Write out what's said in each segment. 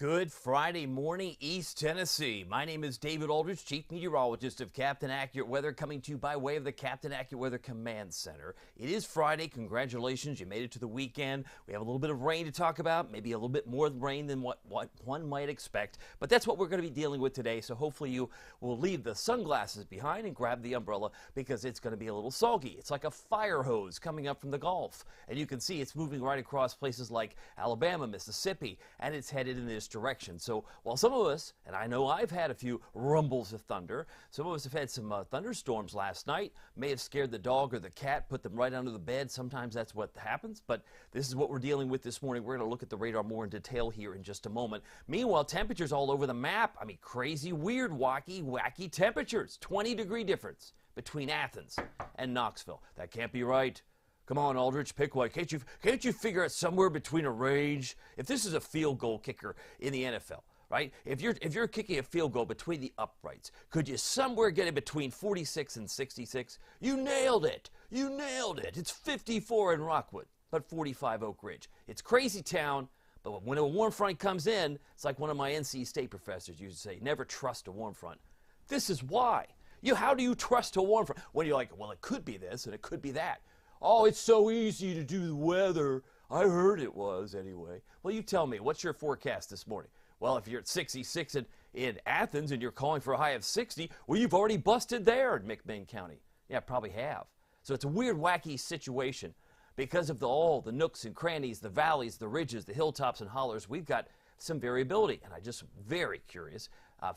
Good Friday morning, East Tennessee. My name is David Aldridge, Chief Meteorologist of Captain Accurate Weather, coming to you by way of the Captain Accurate Weather Command Center. It is Friday. Congratulations, you made it to the weekend. We have a little bit of rain to talk about, maybe a little bit more rain than what one might expect, but that's what we're going to be dealing with today, so hopefully you will leave the sunglasses behind and grab the umbrella because it's going to be a little soggy. It's like a fire hose coming up from the Gulf, and you can see it's moving right across places like Alabama, Mississippi, and it's headed in this direction. So while some of us, and I know I've had a few rumbles of thunder, some of us have had some thunderstorms last night, may have scared the dog or the cat, put them right under the bed. Sometimes that's what happens, but this is what we're dealing with this morning. We're going to look at the radar more in detail here in just a moment. Meanwhile, temperatures all over the map. I mean, crazy, weird, wacky temperatures. 20-degree difference between Athens and Knoxville. That can't be right. Come on, Aldridge, pick one. Can't you figure out somewhere between a range? If this is a field goal kicker in the NFL, right? If you're kicking a field goal between the uprights, could you somewhere get it between 46 and 66? You nailed it. You nailed it. It's 54 in Rockwood, but 45 Oak Ridge. It's crazy town, but when a warm front comes in, it's like one of my NC State professors used to say, never trust a warm front. This is why. How do you trust a warm front? When you're like, well, it could be this and it could be that. Oh, it's so easy to do the weather. I heard it was anyway. Well, you tell me, what's your forecast this morning? Well, if you're at 66 in Athens and you're calling for a high of 60, well, you've already busted there in McMinn County. Yeah, probably have. So it's a weird, wacky situation. Because of all the nooks and crannies, the valleys, the ridges, the hilltops and hollers, we've got some variability. And I'm just very curious,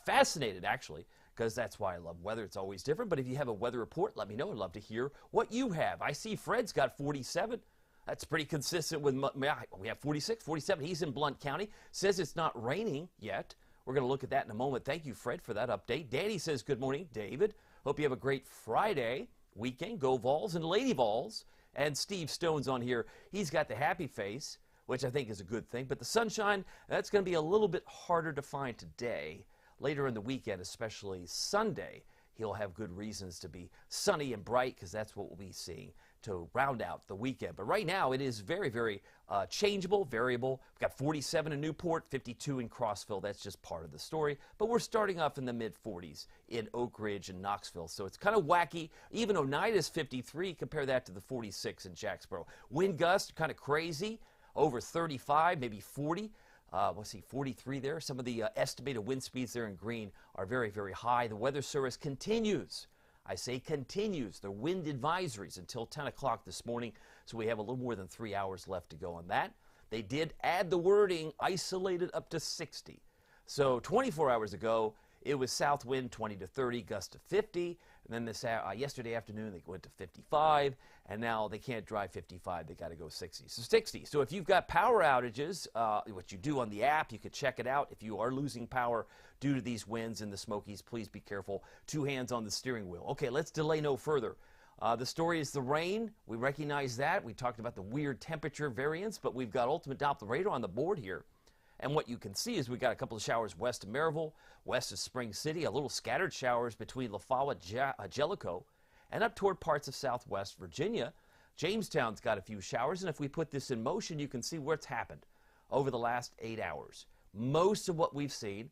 fascinated actually, because that's why I love weather. It's always different. But if you have a weather report, let me know. I'd love to hear what you have. I see Fred's got 47. That's pretty consistent with, we have 46, 47. He's in Blount County. Says it's not raining yet. We're going to look at that in a moment. Thank you, Fred, for that update. Danny says, good morning, David. Hope you have a great Friday weekend. Go Vols and Lady Vols. And Steve Stone's on here. He's got the happy face, which I think is a good thing. But the sunshine, that's going to be a little bit harder to find today. Later in the weekend, especially Sunday, he'll have good reasons to be sunny and bright because that's what we'll be seeing to round out the weekend. But right now, it is very, very changeable, variable. We've got 47 in Newport, 52 in Crossville. That's just part of the story. But we're starting off in the mid-40s in Oak Ridge and Knoxville. So it's kind of wacky. Even Oneida's 53, compare that to the 46 in Jacksboro. Wind gust, kind of crazy, over 35, maybe 40. Let's see, 43 there. Some of the estimated wind speeds there in green are very, very high. The Weather Service continues. I say continues. The wind advisories until 10 o'clock this morning, so we have a little more than 3 hours left to go on that. They did add the wording isolated up to 60. So 24 hours ago, it was south wind 20 to 30, gust to 50. And then this yesterday afternoon, they went to 55. And now they can't drive 55. They got to go 60. So 60. So if you've got power outages, what you do on the app, you could check it out. If you are losing power due to these winds in the Smokies, please be careful. 2 hands on the steering wheel. Okay, let's delay no further. The story is the rain. We recognize that. We talked about the weird temperature variance, but we've got ultimate Doppler radar on the board here. And what you can see is we got a couple of showers west of Maryville, west of Spring City, a little scattered showers between La Follette, Jellicoe, and up toward parts of southwest Virginia. Jamestown's got a few showers, and if we put this in motion, you can see what's happened over the last 8 hours. Most of what we've seen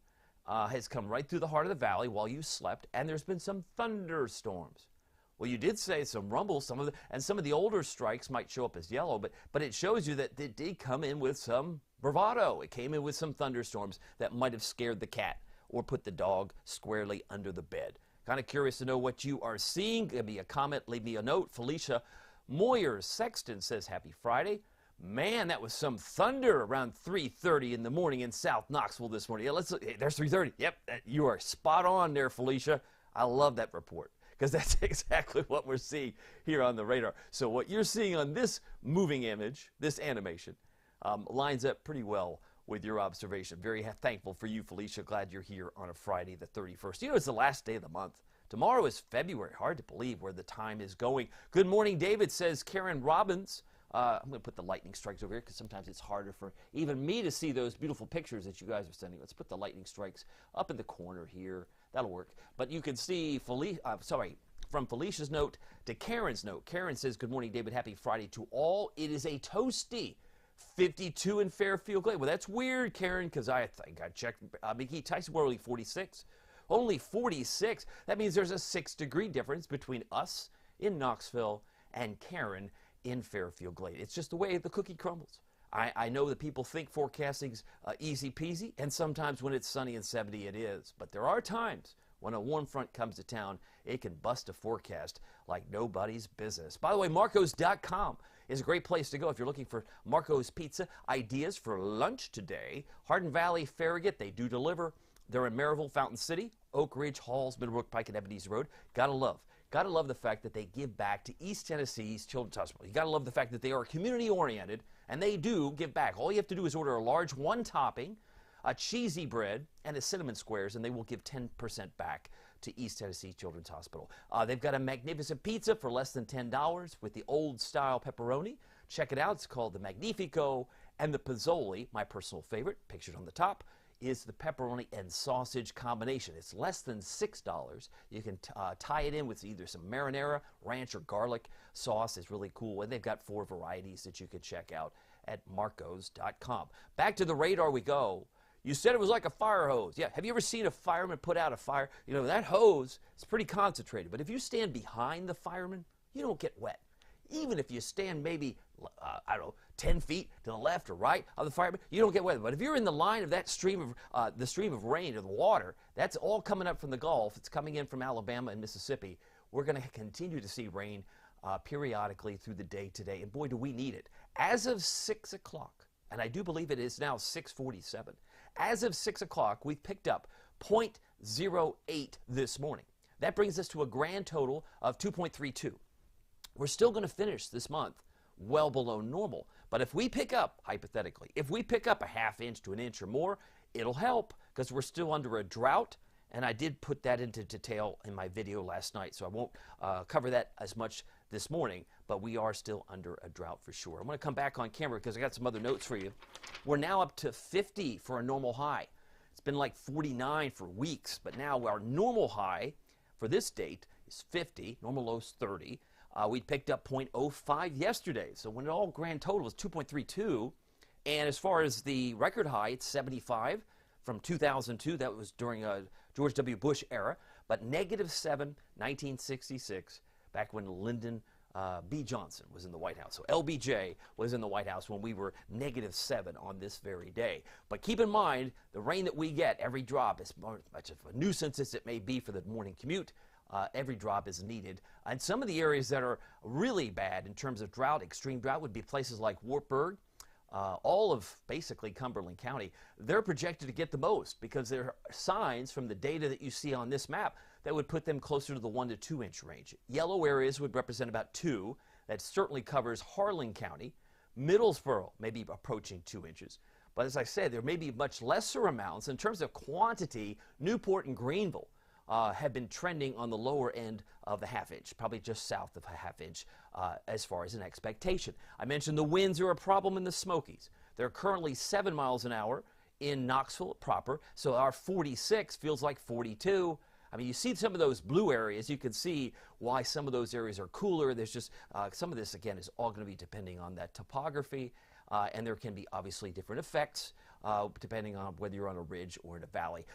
has come right through the heart of the valley while you slept, and there's been some thunderstorms. Well, you did say some rumbles, some of the older strikes might show up as yellow, but it shows you that it did come in with some bravado. It came in with some thunderstorms that might have scared the cat or put the dog squarely under the bed. Kind of curious to know what you are seeing. Give me a comment, leave me a note. Felicia Moyers Sexton says, happy Friday. Man, that was some thunder around 3:30 in the morning in South Knoxville this morning. Yeah, let's look. Hey, there's 3:30. Yep, you are spot on there, Felicia. I love that report, because that's exactly what we're seeing here on the radar. So what you're seeing on this moving image, this animation, lines up pretty well with your observation. Very thankful for you, Felicia. Glad you're here on a Friday the 31st. You know, it's the last day of the month. Tomorrow is February. Hard to believe where the time is going. Good morning, David, says Karen Robbins. I'm going to put the lightning strikes over here because sometimes it's harder for even me to see those beautiful pictures that you guys are sending. Let's put the lightning strikes up in the corner here. That'll work. But you can see, from Felicia's note to Karen's note. Karen says, good morning, David. Happy Friday to all. It is a toasty 52 in Fairfield Glade. Well, that's weird, Karen, because I think I checked McKee Tyson, we're only 46. Only 46. That means there's a 6-degree difference between us in Knoxville and Karen in Fairfield Glade. It's just the way the cookie crumbles. I know that people think forecasting's easy peasy, and sometimes when it's sunny and 70, it is. But there are times when a warm front comes to town, it can bust a forecast like nobody's business. By the way, Marcos.com is a great place to go if you're looking for Marco's Pizza ideas for lunch today. Hardin Valley, Farragut, they do deliver. They're in Maryville, Fountain City, Oak Ridge, Halls, Middlebrook, Pike, and Ebenezer Road. Gotta love the fact that they give back to East Tennessee's Children's Hospital. You gotta love the fact that they are community-oriented, and they do give back. All you have to do is order a large one-topping, a cheesy bread, and a cinnamon squares, and they will give 10% back to East Tennessee Children's Hospital. They've got a magnificent pizza for less than $10 with the old-style pepperoni. Check it out. It's called the Magnifico, and the Pizzoli, my personal favorite, pictured on the top, is the pepperoni and sausage combination. It's less than $6. You can tie it in with either some marinara, ranch, or garlic sauce. It's really cool. And they've got 4 varieties that you can check out at marcos.com. Back to the radar we go. You said it was like a fire hose. Yeah, have you ever seen a fireman put out a fire? You know, that hose is pretty concentrated. But if you stand behind the fireman, you don't get wet. Even if you stand maybe, 10 feet to the left or right of the fireman, you don't get wet. But if you're in the line of that stream of rain or the water, that's all coming up from the Gulf. It's coming in from Alabama and Mississippi. We're going to continue to see rain periodically through the day today. And boy, do we need it. As of 6 o'clock, and I do believe it is now 6:47, as of 6 o'clock, we've picked up 0.08 this morning. That brings us to a grand total of 2.32. We're still going to finish this month well below normal. But if we pick up, hypothetically, if we pick up a ½ inch to an inch or more, it'll help because we're still under a drought. And I did put that into detail in my video last night, so I won't cover that as much this morning, but we are still under a drought for sure. I'm going to come back on camera because I got some other notes for you. We're now up to 50 for a normal high. It's been like 49 for weeks, but now our normal high for this date is 50, normal low is 30. We picked up 0.05 yesterday, so when it all grand total is 2.32, and as far as the record high, it's 75 from 2002. That was during a George W. Bush era, but -7, 1966, back when Lyndon B. Johnson was in the White House. So LBJ was in the White House when we were -7 on this very day. But keep in mind, the rain that we get, every drop, as much of a nuisance as it may be for the morning commute, every drop is needed. And some of the areas that are really bad in terms of drought, extreme drought, would be places like Wartburg, all of basically Cumberland County. They're projected to get the most because there are signs from the data that you see on this map that would put them closer to the 1 to 2 inch range. Yellow areas would represent about 2. That certainly covers Harlan County. Middlesboro may be approaching 2 inches. But as I said, there may be much lesser amounts. In terms of quantity, Newport and Greenville have been trending on the lower end of the ½ inch, probably just south of a ½ inch as far as an expectation. I mentioned the winds are a problem in the Smokies. They're currently 7 miles an hour in Knoxville proper, so our 46 feels like 42. I mean, you see some of those blue areas, you can see why some of those areas are cooler. There's just some of this, again, is all going to be depending on that topography, and there can be obviously different effects depending on whether you're on a ridge or in a valley.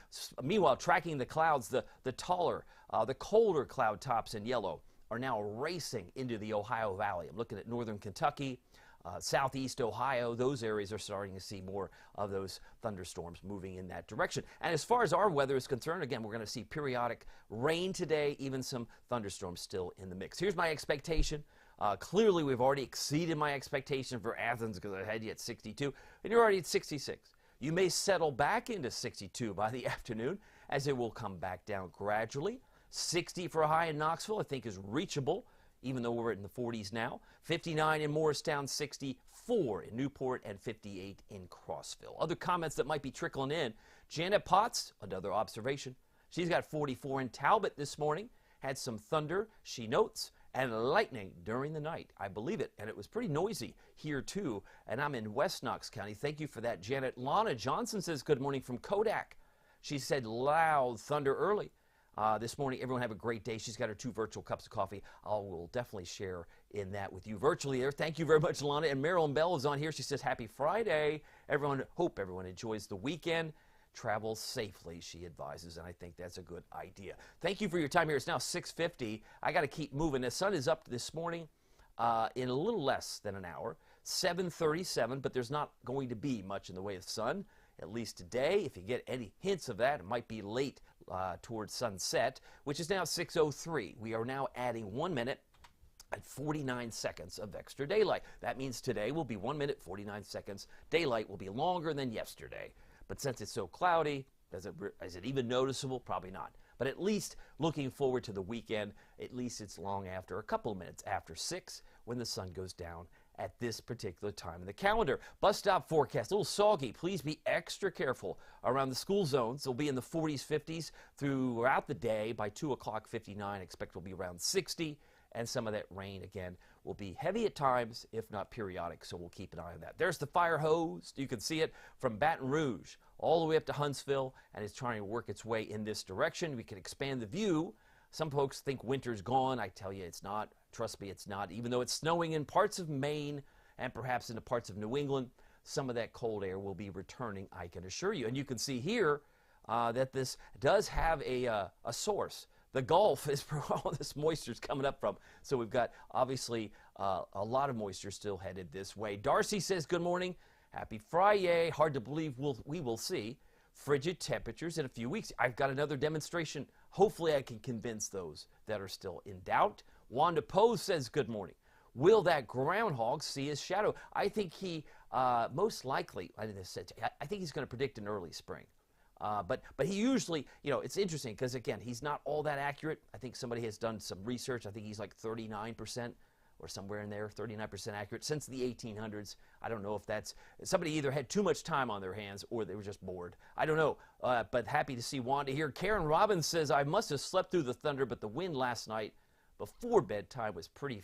Meanwhile, tracking the clouds, the taller, the colder cloud tops in yellow are now racing into the Ohio Valley. I'm looking at northern Kentucky, southeast Ohio. Those areas are starting to see more of those thunderstorms moving in that direction. And as far as our weather is concerned, again, we're going to see periodic rain today, even some thunderstorms still in the mix. Here's my expectation. Clearly, we've already exceeded my expectation for Athens because I had you at 62, and you're already at 66. You may settle back into 62 by the afternoon as it will come back down gradually. 60 for a high in Knoxville, I think, is reachable, even though we're in the 40s now. 59 in Morristown, 64 in Newport, and 58 in Crossville. Other comments that might be trickling in. Janet Potts, another observation. She's got 44 in Talbot this morning. Had some thunder, she notes, and lightning during the night. I believe it, and it was pretty noisy here too. And I'm in West Knox County. Thank you for that, Janet. Lana Johnson says good morning from Kodak. She said loud thunder early. This morning, everyone have a great day. She's got her 2 virtual cups of coffee. I will definitely share in that with you virtually there. Thank you very much, Lana. And Marilyn Bell is on here. She says, happy Friday. Hope everyone enjoys the weekend. Travel safely, she advises, and I think that's a good idea. Thank you for your time here. It's now 6:50. I got to keep moving. The sun is up this morning in a little less than an hour, 7:37, but there's not going to be much in the way of sun, at least today. If you get any hints of that, it might be late towards sunset, which is now 6:03. We are now adding 1 minute and 49 seconds of extra daylight. That means today will be 1 minute, 49 seconds. Daylight will be longer than yesterday. But since it's so cloudy, is it even noticeable? Probably not. But at least looking forward to the weekend, at least it's long after, a couple of minutes after 6 when the sun goes down at this particular time in the calendar. Bus stop forecast, a little soggy. Please be extra careful around the school zones. They'll be in the 40s, 50s throughout the day. By 2 o'clock, 59, expect will be around 60. And some of that rain, again, will be heavy at times, if not periodic, so we'll keep an eye on that. There's the fire hose. You can see it from Baton Rouge all the way up to Huntsville, and it's trying to work its way in this direction. We can expand the view. Some folks think winter's gone. I tell you, it's not. Trust me, it's not. Even though it's snowing in parts of Maine and perhaps into parts of New England, some of that cold air will be returning, I can assure you. And you can see here that this does have a source. The Gulf is where all this moisture is coming up from. So we've got, obviously, a lot of moisture still headed this way. Darcy says, good morning. Happy Friday. Hard to believe we will see frigid temperatures in a few weeks. I've got another demonstration. Hopefully I can convince those that are still in doubt. Wanda Poe says, good morning. Will that groundhog see his shadow? I think he most likely, I think he's going to predict an early spring. But he usually, it's interesting because, again, he's not all that accurate. I think somebody has done some research. I think he's like 39% or somewhere in there, 39% accurate since the 1800s. I don't know if that's, somebody either had too much time on their hands or they were just bored. I don't know, but happy to see Wanda here. Karen Robbins says, I must have slept through the thunder, but the wind last night before bedtime was pretty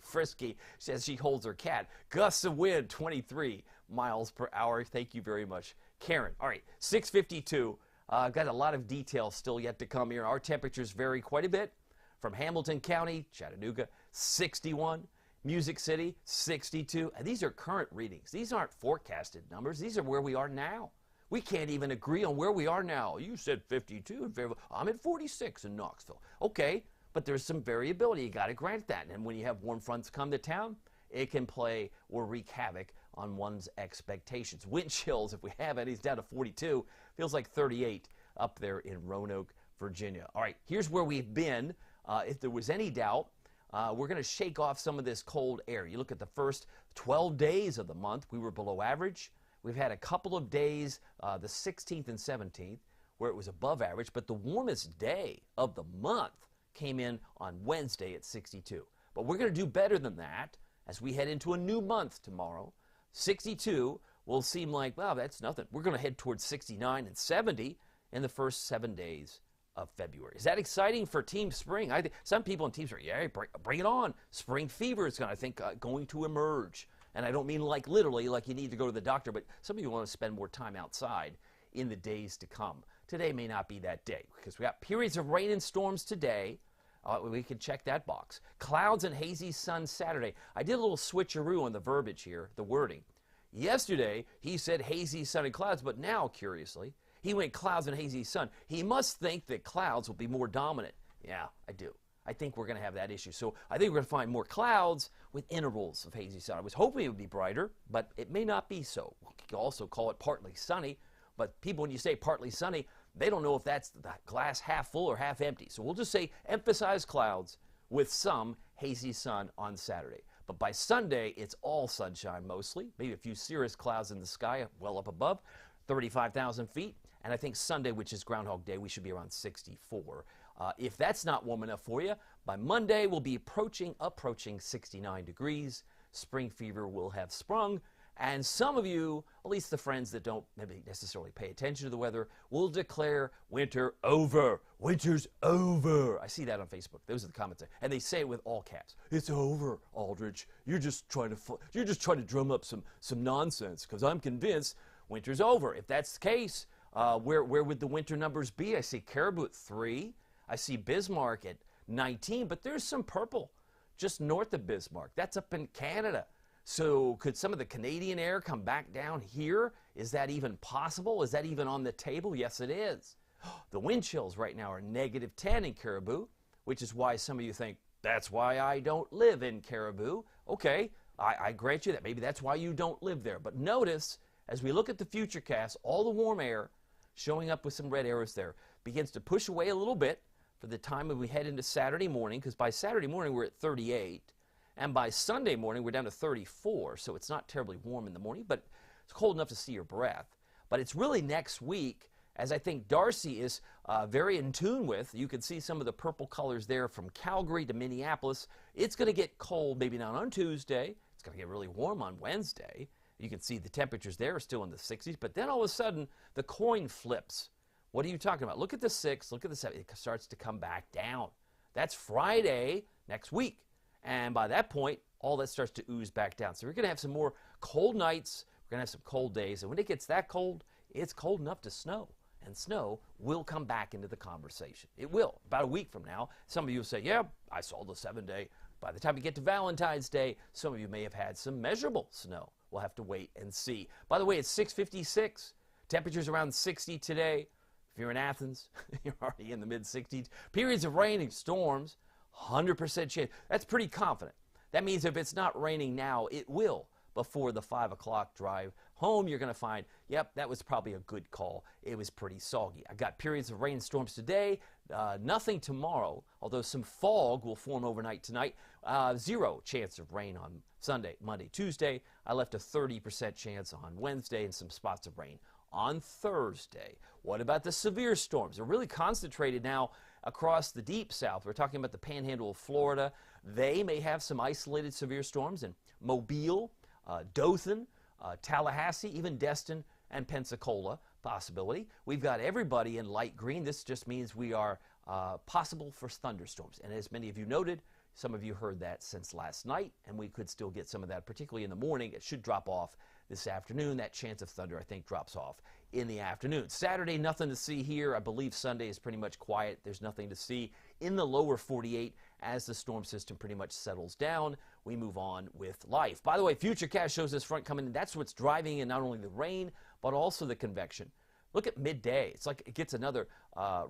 frisky. She says she holds her cat. Gusts of wind, 23 miles per hour. Thank you very much, Karen. All right, 6:52. I've got a lot of details still yet to come here. Our temperatures vary quite a bit. From Hamilton County, Chattanooga, 61. Music City, 62. And these are current readings. These aren't forecasted numbers. These are where we are now. We can't even agree on where we are now. You said 52 in Fayetteville. I'm at 46 in Knoxville. Okay, but there's some variability. You got to grant that. And when you have warm fronts come to town, it can play or wreak havoc on one's expectations. Wind chills, if we have any, is down to 42. Feels like 38 up there in Roanoke, Virginia. All right, here's where we've been. If there was any doubt, we're going to shake off some of this cold air. You look at the first 12 days of the month, we were below average. We've had a couple of days, the 16th and 17th, where it was above average, but the warmest day of the month came in on Wednesday at 62. But we're going to do better than that as we head into a new month tomorrow. 62 will seem like, well, that's nothing. We're going to head towards 69 and 70 in the first 7 days of February. Is that exciting for Team Spring? I think some people in Team Spring, yeah, bring it on. Spring fever is going to emerge. And I don't mean like literally, like you need to go to the doctor, but some of you want to spend more time outside in the days to come. Today may not be that day because we got periods of rain and storms today. We can check that box. Clouds and hazy sun Saturday. I did a little switcheroo on the verbiage here, the wording. Yesterday, he said hazy sun and clouds, but now, curiously, he went clouds and hazy sun. He must think that clouds will be more dominant. Yeah, I do. I think we're going to have that issue. So I think we're going to find more clouds with intervals of hazy sun. I was hoping it would be brighter, but it may not be so. We could also call it partly sunny, but people, when you say partly sunny, they don't know if that's the glass half full or half empty. So we'll just say emphasize clouds with some hazy sun on Saturday. But by Sunday, it's all sunshine mostly, maybe a few cirrus clouds in the sky well up above, 35,000 feet. And I think Sunday, which is Groundhog Day, we should be around 64. If that's not warm enough for you, by Monday we'll be approaching 69 degrees. Spring fever will have sprung. And some of you, at least the friends that don't maybe necessarily pay attention to the weather, will declare winter over. Winter's over. I see that on Facebook. Those are the comments. And they say it with all caps. It's over, Aldrich. You're just trying to drum up some nonsense because I'm convinced winter's over. If that's the case, where would the winter numbers be? I see Caribou at 3. I see Bismarck at 19, but there's some purple just north of Bismarck. That's up in Canada. So could some of the Canadian air come back down here? Is that even possible? Is that even on the table? Yes, it is. The wind chills right now are -10 in Caribou, which is why some of you think, that's why I don't live in Caribou. Okay, I grant you that. Maybe that's why you don't live there. But notice, as we look at the futurecast, all the warm air showing up with some red arrows there begins to push away a little bit for the time when we head into Saturday morning, because by Saturday morning we're at 38, and by Sunday morning we're down to 34, so it's not terribly warm in the morning, but it's cold enough to see your breath. But it's really next week, as I think Darcy is very in tune with. You can see some of the purple colors there from Calgary to Minneapolis. It's going to get cold, maybe not on Tuesday. It's going to get really warm on Wednesday. You can see the temperatures there are still in the 60s, but then all of a sudden the coin flips. What are you talking about? Look at the 6, look at the 7. It starts to come back down. That's Friday next week. And by that point, all that starts to ooze back down. So we're going to have some more cold nights. We're going to have some cold days. And when it gets that cold, it's cold enough to snow. And snow will come back into the conversation. It will. About a week from now, some of you will say, yeah, I saw the 7-day. By the time you get to Valentine's Day, some of you may have had some measurable snow. We'll have to wait and see. By the way, it's 6:56. Temperatures around 60 today. If you're in Athens, you're already in the mid-60s. Periods of rain and storms, 100% chance. That's pretty confident. That means if it's not raining now, it will before the 5 o'clock drive home. You're going to find, yep, that was probably a good call. It was pretty soggy. I got periods of rain and storms today, nothing tomorrow, although some fog will form overnight tonight. 0 chance of rain on Sunday, Monday, Tuesday. I left a 30% chance on Wednesday and some spots of rain on Thursday. What about the severe storms? They're really concentrated now across the deep south. We're talking about the panhandle of Florida. They may have some isolated severe storms in Mobile, Dothan, Tallahassee, even Destin and Pensacola, possibility. We've got everybody in light green. This just means we are possible for thunderstorms. And as many of you noted, some of you heard that since last night, and we could still get some of that, particularly in the morning. It should drop off this afternoon. That chance of thunder, I think, drops off in the afternoon. Saturday, nothing to see here. I believe Sunday is pretty much quiet. There's nothing to see in the lower 48 as the storm system pretty much settles down. We move on with life. By the way, Futurecast shows this front coming in. That's what's driving in not only the rain, but also the convection. Look at midday. It's like it gets another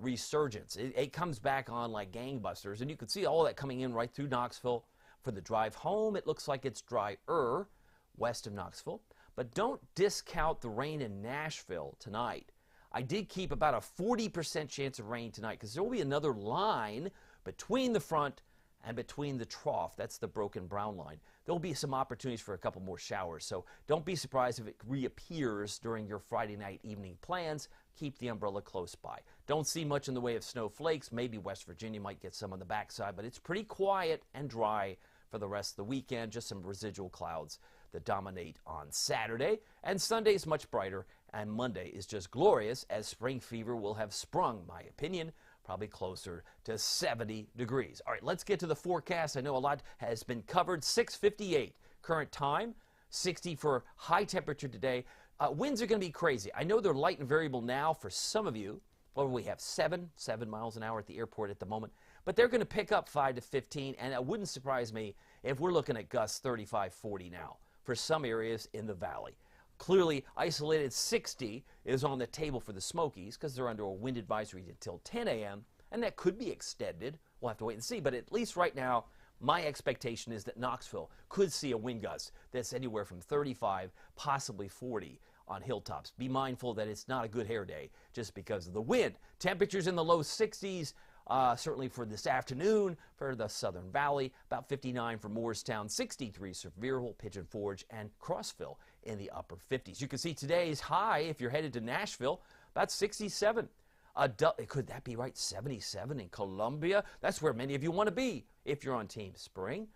resurgence. It comes back on like gangbusters, and you can see all that coming in right through Knoxville. For the drive home, it looks like it's drier west of Knoxville. But don't discount the rain in Nashville tonight. I did keep about a 40% chance of rain tonight because there will be another line between the front and between the trough. That's the broken brown line. There will be some opportunities for a couple more showers. So don't be surprised if it reappears during your Friday night evening plans. Keep the umbrella close by. Don't see much in the way of snowflakes. Maybe West Virginia might get some on the backside, but it's pretty quiet and dry for the rest of the weekend. Just some residual clouds that dominate on Saturday. And Sunday is much brighter, and Monday is just glorious as spring fever will have sprung, my opinion, probably closer to 70 degrees. All right, let's get to the forecast. I know a lot has been covered. 6:58 current time, 60 for high temperature today. Winds are going to be crazy. I know they're light and variable now for some of you. Well, we have 7 miles an hour at the airport at the moment, but they're going to pick up 5 to 15, and it wouldn't surprise me if we're looking at gusts 35, 40 now for some areas in the valley. Clearly, isolated 60 is on the table for the Smokies because they're under a wind advisory until 10 a.m., and that could be extended. We'll have to wait and see, but at least right now, my expectation is that Knoxville could see a wind gust that's anywhere from 35, possibly 40 on hilltops. Be mindful that it's not a good hair day just because of the wind. Temperatures in the low 60s. Certainly for this afternoon for the Southern Valley, about 59 for Morristown, 63 for Sevierville, Pigeon Forge, and Crossville in the upper 50s. You can see today's high, if you're headed to Nashville, about 67. Could that be right? 77 in Columbia? That's where many of you want to be if you're on Team Spring.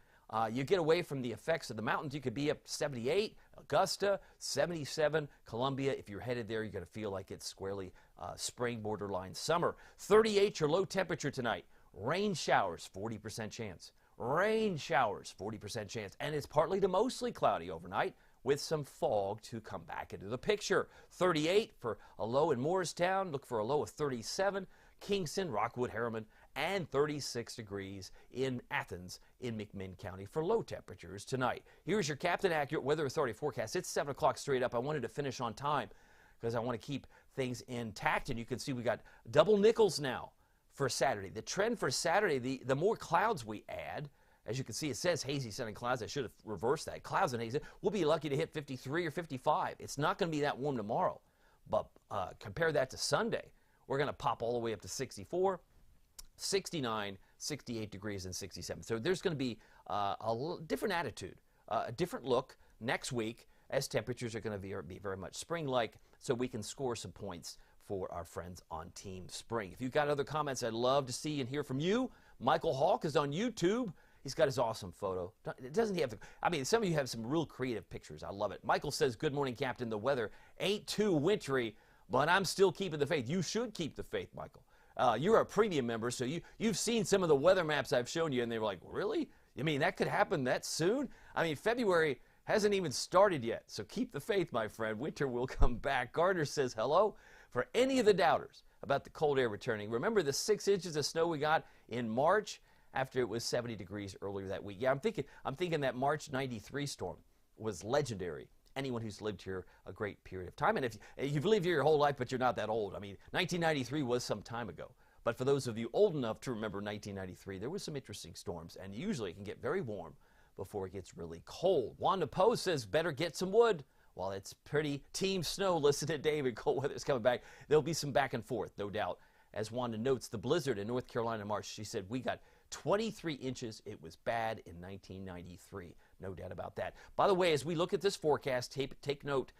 You get away from the effects of the mountains, you could be up 78, Augusta, 77, Columbia. If you're headed there, you're going to feel like it's squarely spring, borderline summer. 38, your low temperature tonight. Rain showers, 40% chance. Rain showers, 40% chance. And it's partly to mostly cloudy overnight with some fog to come back into the picture. 38 for a low in Morristown. Look for a low of 37. Kingston, Rockwood, Harriman, and 36 degrees in Athens in McMinn County for low temperatures tonight. Here's your Captain Accurate Weather Authority forecast. It's 7 o'clock straight up. I wanted to finish on time because I want to keep things intact, and you can see we got double nickels now for Saturday. The trend for Saturday, the more clouds we add, as you can see, it says hazy sun and clouds. I should have reversed that. Clouds and hazy. We'll be lucky to hit 53 or 55. It's not going to be that warm tomorrow, but compare that to Sunday. We're going to pop all the way up to 64, 69, 68 degrees, and 67. So there's going to be a different attitude, a different look next week as temperatures are going to be very much spring-like, so we can score some points for our friends on Team Spring. If you've got other comments, I'd love to see and hear from you. Michael Hawk is on YouTube. He's got his awesome photo. Doesn't he have the, I mean, some of you have some real creative pictures. I love it. Michael says, good morning, Captain. The weather ain't too wintry, but I'm still keeping the faith. You should keep the faith, Michael. You're a premium member, so you've seen some of the weather maps I've shown you, and they were like, really? You mean that could happen that soon? I mean, February hasn't even started yet, so keep the faith, my friend. Winter will come back. Gardner says, hello. For any of the doubters about the cold air returning, remember the 6 inches of snow we got in March after it was 70 degrees earlier that week? Yeah, I'm thinking that March 93 storm was legendary. Anyone who's lived here a great period of time, and if you've lived here your whole life but you're not that old, I mean, 1993 was some time ago. But for those of you old enough to remember 1993, there was some interesting storms, and usually it can get very warm before it gets really cold. Wanda Poe says, better get some wood. While it's pretty Team Snow, listen to David. Cold weather's coming back. There'll be some back and forth, no doubt. As Wanda notes, the blizzard in North Carolina in March, she said, we got 23 inches. It was bad in 1993. No doubt about that. By the way, as we look at this forecast, take note,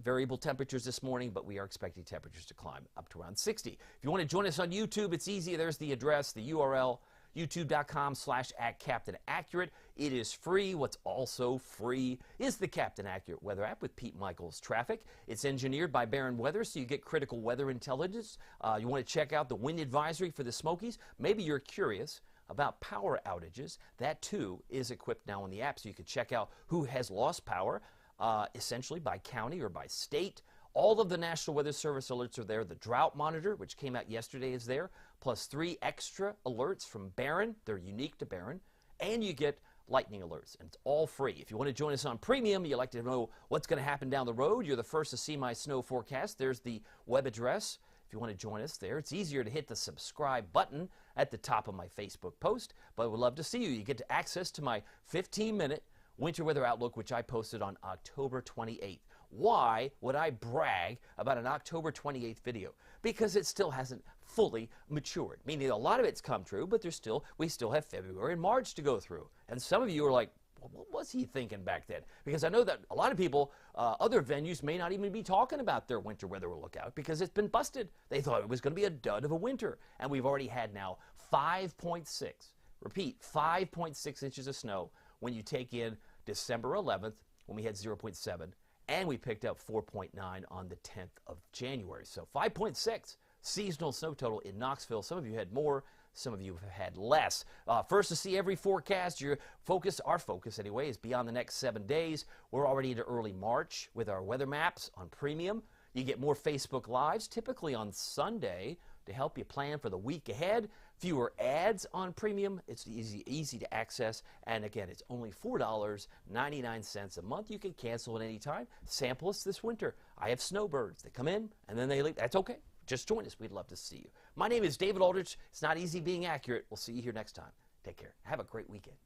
variable temperatures this morning, but we are expecting temperatures to climb up to around 60. If you want to join us on YouTube, it's easy. There's the address, the URL, youtube.com/@CaptainAccurate. It is free. What's also free is the Captain Accurate Weather app with Pete Michaels Traffic. It's engineered by Barron Weather, so you get critical weather intelligence. You want to check out the wind advisory for the Smokies. Maybe you're curious about power outages. That, too, is equipped now on the app, so you can check out who has lost power, essentially by county or by state. All of the National Weather Service alerts are there. The drought monitor, which came out yesterday, is there, plus 3 extra alerts from Barron. They're unique to Barron. And you get lightning alerts, and it's all free. If you want to join us on Premium, you'd like to know what's going to happen down the road, you're the first to see my snow forecast. There's the web address. If you want to join us there, it's easier to hit the subscribe button at the top of my Facebook post, but I would love to see you. You get access to my 15-minute winter weather outlook, which I posted on October 28th. Why would I brag about an October 28th video? Because it still hasn't fully matured, meaning a lot of it's come true, but we still have February and March to go through. And some of you are like, well, what was he thinking back then? Because I know that a lot of people, other venues may not even be talking about their winter weather lookout because it's been busted. They thought it was going to be a dud of a winter. And we've already had now 5.6, repeat, 5.6 inches of snow when you take in December 11th when we had 0.7. And we picked up 4.9 on the 10th of January. So 5.6 seasonal snow total in Knoxville. Some of you had more, some of you have had less. First to see every forecast, our focus anyway, is beyond the next 7 days. We're already into early March with our weather maps on Premium. You get more Facebook Lives, typically on Sunday, to help you plan for the week ahead. Fewer ads on Premium. It's easy to access. And again, it's only $4.99 a month. You can cancel at any time. Sample us this winter. I have snowbirds. They come in and then they leave. That's okay. Just join us. We'd love to see you. My name is David Aldrich. It's not easy being accurate. We'll see you here next time. Take care. Have a great weekend.